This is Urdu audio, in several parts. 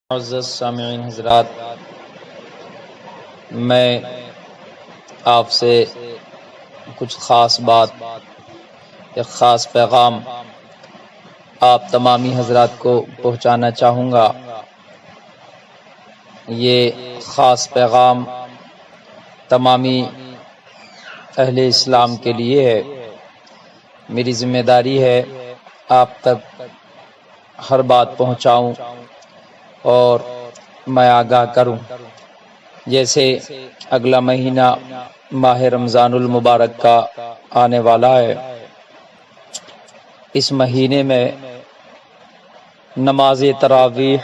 معزز سامعین حضرات، میں آپ سے کچھ خاص بات، ایک خاص پیغام آپ تمامی حضرات کو پہنچانا چاہوں گا۔ یہ خاص پیغام تمامی اہل اسلام کے لیے ہے۔ میری ذمہ داری ہے آپ تک ہر بات پہنچاؤں اور میں آگاہ کروں۔ جیسے اگلا مہینہ ماہ رمضان المبارک کا آنے والا ہے، اس مہینے میں نماز تراویح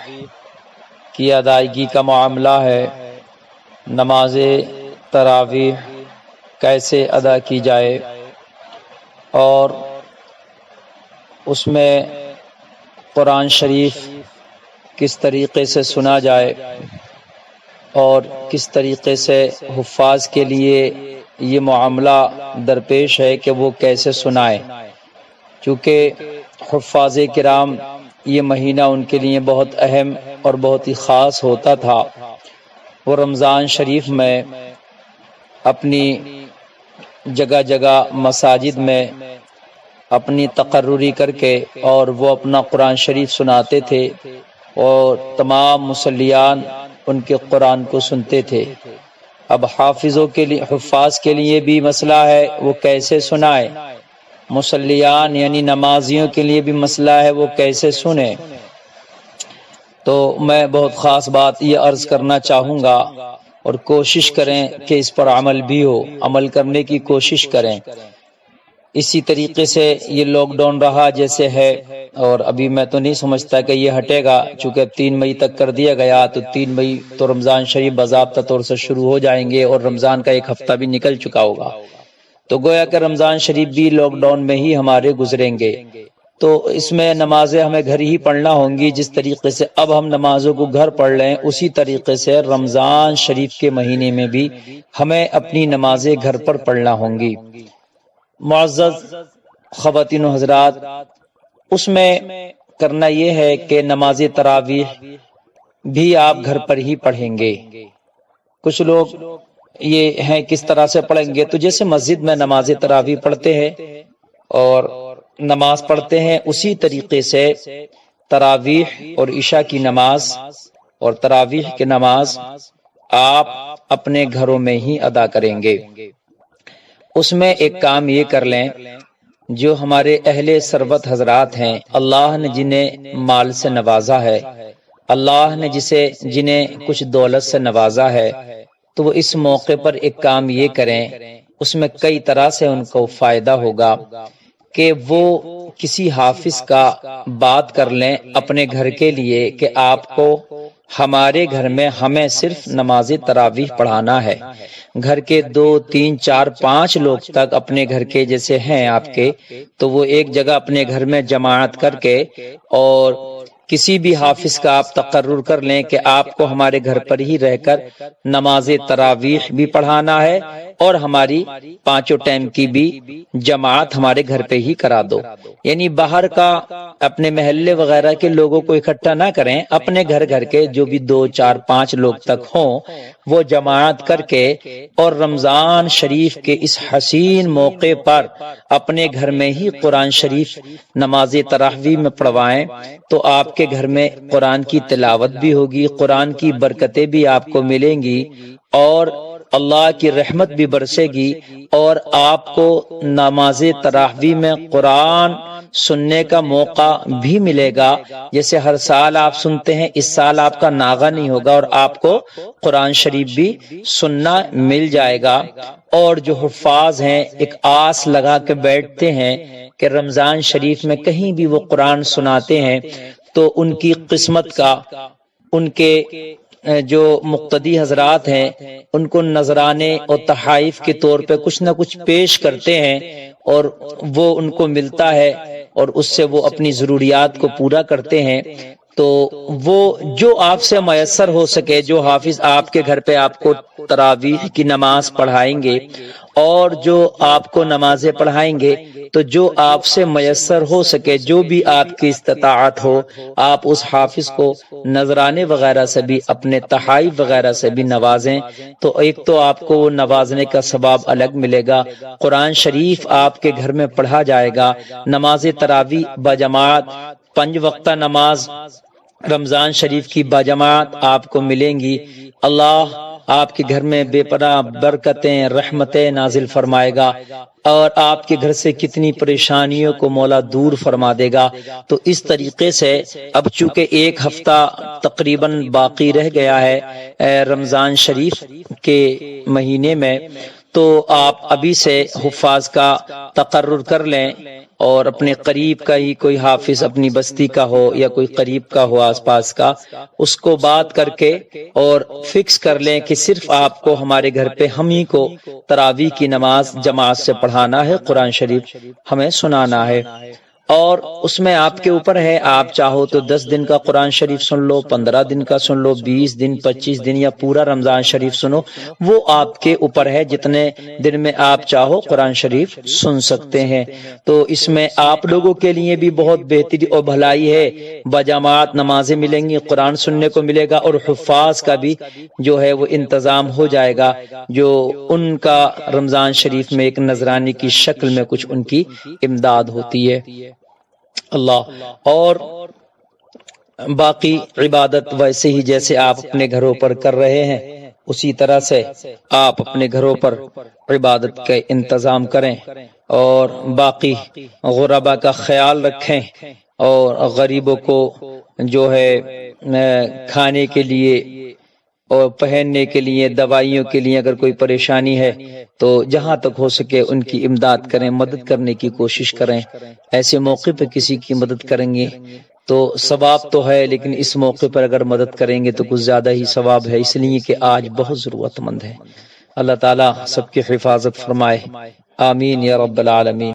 کی ادائیگی کا معاملہ ہے۔ نماز تراویح کیسے ادا کی جائے اور اس میں قرآن شریف کس طریقے سے سنا جائے اور کس طریقے سے حفاظ کے لیے یہ معاملہ درپیش ہے کہ وہ کیسے سنائے، چونکہ حفاظ کرام یہ مہینہ ان کے لیے بہت اہم اور بہت ہی خاص ہوتا تھا۔ وہ رمضان شریف میں اپنی جگہ جگہ مساجد میں اپنی تقرری کر کے اور وہ اپنا قرآن شریف سناتے تھے اور تمام مصلیان ان کے قرآن کو سنتے تھے۔ اب حفاظ کے لیے بھی مسئلہ ہے وہ کیسے سنائے، مصلیان یعنی نمازیوں کے لیے بھی مسئلہ ہے وہ کیسے سنیں۔ تو میں بہت خاص بات یہ عرض کرنا چاہوں گا اور کوشش کریں کہ اس پر عمل بھی ہو، عمل کرنے کی کوشش کریں۔ اسی طریقے سے یہ لاک ڈاؤن رہا جیسے ہے، اور ابھی میں تو نہیں سمجھتا کہ یہ ہٹے گا، چونکہ اب 3 مئی تک کر دیا گیا، تو 3 مئی تو رمضان شریف باضابطہ طور سے شروع ہو جائیں گے اور رمضان کا ایک ہفتہ بھی نکل چکا ہوگا، تو گویا کہ رمضان شریف بھی لاک ڈاؤن میں ہی ہمارے گزریں گے۔ تو اس میں نمازیں ہمیں گھر ہی پڑھنا ہوں گی۔ جس طریقے سے اب ہم نمازوں کو گھر پڑھ لیں، اسی طریقے سے رمضان شریف کے مہینے میں بھی ہمیں اپنی نمازیں گھر پر پڑھنا ہوں گی۔ معزز خواتین و حضرات، اس میں کرنا یہ ہے کہ نماز تراویح بھی آپ گھر پر ہی پڑھیں گے۔ کچھ لوگ یہ ہیں کس طرح سے پڑھیں گے، تو جیسے مسجد میں نماز تراویح پڑھتے ہیں اور نماز پڑھتے ہیں، اسی طریقے سے تراویح اور عشاء کی نماز اور تراویح کی نماز آپ اپنے گھروں میں ہی ادا کریں گے۔ اس میں ایک کام یہ کر لیں، جو ہمارے اہل ثروت حضرات ہیں، اللہ نے جنہیں مال سے نوازا ہے، اللہ نے جنہیں کچھ دولت سے نوازا ہے، تو وہ اس موقع پر ایک کام یہ کریں، اس میں کئی طرح سے ان کو فائدہ ہوگا کہ وہ کسی حافظ کا بات کر لیں اپنے گھر کے لیے کہ آپ کو ہمارے گھر میں ہمیں صرف نماز تراویح پڑھانا ہے۔ گھر کے 2 3 4 5 لوگ تک اپنے گھر کے جیسے ہیں آپ کے، تو وہ ایک جگہ اپنے گھر میں جماعت کر کے اور کسی بھی حافظ کا آپ تقرر کر لیں کہ آپ کو ہمارے گھر پر ہی رہ کر نماز تراویح بھی پڑھانا ہے اور ہماری 5 ٹائم کی بھی جماعت ہمارے گھر پہ ہی کرا دو۔ یعنی باہر کا اپنے محلے وغیرہ کے لوگوں کو اکٹھا نہ کریں، اپنے گھر کے جو بھی 2 4 5 لوگ تک ہوں وہ جماعت کر کے اور رمضان شریف کے اس حسین موقع پر اپنے گھر میں ہی قرآن شریف نماز تراویح میں پڑھوائیں، تو آپ کے گھر میں قرآن کی تلاوت بھی ہوگی، قرآن کی برکتیں بھی آپ کو ملیں گی اور اللہ کی رحمت بھی برسے گی، اور آپ کو نماز تراویح میں قرآن سننے کا موقع بھی ملے گا۔ جیسے ہر سال آپ سنتے ہیں، اس سال آپ کا ناغہ نہیں ہوگا اور آپ کو قرآن شریف بھی سننا مل جائے گا۔ اور جو حفاظ ہیں ایک آس لگا کے بیٹھتے ہیں کہ رمضان شریف میں کہیں بھی وہ قرآن سناتے ہیں تو ان کی قسمت کا، ان کے جو مقتدی حضرات ہیں ان کو نذرانے اور تحائف کے طور پہ کچھ نہ کچھ پیش کرتے ہیں اور وہ ان کو ملتا ہے اور اس سے وہ اپنی ضروریات کو پورا کرتے ہیں۔ تو وہ جو آپ سے میسر ہو سکے، جو حافظ آپ کے گھر پہ آپ کو تراویح کی نماز پڑھائیں گے اور جو آپ کو نمازیں پڑھائیں گے تو جو آپ سے میسر ہو سکے، جو بھی آپ کی استطاعت ہو، آپ اس حافظ کو نذرانے وغیرہ سے بھی، اپنے تحائف وغیرہ سے بھی نوازیں، تو ایک تو آپ کو وہ نوازنے کا ثواب الگ ملے گا، قرآن شریف آپ کے گھر میں پڑھا جائے گا، نماز تراویح بجماعت، 5 وقتہ نماز رمضان شریف کی باجماعت آپ کو ملیں گی، اللہ آپ کے گھر میں بے پناہ برکتیں رحمتیں نازل فرمائے گا، اور آپ کے گھر سے کتنی پریشانیوں کو مولا دور فرما دے گا۔ تو اس طریقے سے اب چونکہ 1 ہفتہ تقریباً باقی رہ گیا ہے رمضان شریف کے مہینے میں، تو آپ ابھی سے حفاظ کا تقرر کر لیں، اور اپنے قریب کا ہی کوئی حافظ اپنی بستی کا ہو یا کوئی قریب کا ہو آس پاس کا، اس کو بات کر کے اور فکس کر لیں کہ صرف آپ کو ہمارے گھر پہ ہم ہی کو تراویح کی نماز جماعت سے پڑھانا ہے، قرآن شریف ہمیں سنانا ہے، اور اس میں آپ کے اوپر ہے، آپ چاہو تو 10 دن کا قرآن شریف سن لو، 15 دن کا سن لو، 20 دن، 25 دن، یا پورا رمضان شریف سنو، وہ آپ کے اوپر ہے، جتنے دن میں آپ چاہو قرآن شریف سن سکتے ہیں۔ تو اس میں آپ لوگوں کے لیے بھی بہت بہتری اور بھلائی ہے، بجماعت نمازیں ملیں گی، قرآن سننے کو ملے گا، اور حفاظ کا بھی جو ہے وہ انتظام ہو جائے گا، جو ان کا رمضان شریف میں ایک نذرانے کی شکل میں کچھ ان کی امداد ہوتی ہے۔ اللہ، اور باقی عبادت ویسے ہی جیسے آپ اپنے گھروں پر کر رہے ہیں، اسی طرح سے آپ اپنے گھروں پر عبادت کا انتظام کریں، اور باقی غربا کا خیال رکھیں، اور غریبوں کو جو ہے کھانے کے لیے اور پہننے کے لیے، دوائیوں کے لیے اگر کوئی پریشانی ہے تو جہاں تک ہو سکے ان کی امداد کریں، مدد کرنے کی کوشش کریں۔ ایسے موقع پہ کسی کی مدد کریں گے تو ثواب تو ہے، لیکن اس موقع پر اگر مدد کریں گے تو کچھ زیادہ ہی ثواب ہے، اس لیے کہ آج بہت ضرورت مند ہے۔ اللہ تعالی سب کی حفاظت فرمائے، آمین یا رب العالمین۔